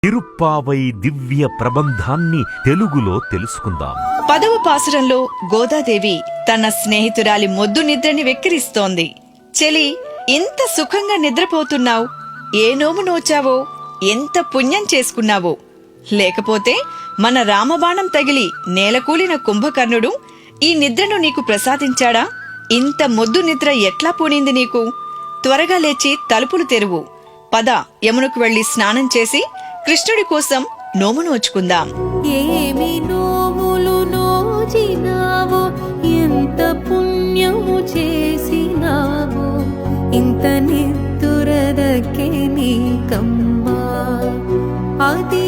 తిరుప్పావై దివ్య ప్రబంధాన్ని తెలుగులో తెలుసుకుందాం. 10వ పాసురంలో గోదాదేవి తన స్నేహితురాలి మొద్దు నిద్రని వెక్కిరిస్తోంది. చెలి, ఇంత సుఖంగా నిద్రపోతున్నావు, ఏ నోము నోచావో, ఎంత పుణ్యం చేసుకున్నావో. లేకపోతే మన రామబాణం తగిలి నేలకూలిన కుంభకర్ణుడు ఈ నిద్రను నీకు ప్రసాదించాడా? ఇంత మొద్దు నిద్ర ఎట్లా పూనింది నీకు? త్వరగా లేచి తలుపులు తెరువు. పద, యమునకు వెళ్లి స్నానం చేసి కృష్ణుడి కోసం నోము నోచుకుందాం. ఏమి నోములు నోచినావో, ఎంత పుణ్యము చేసినావో, ఇంత నిద్దురదకే నీకమ్మా. అది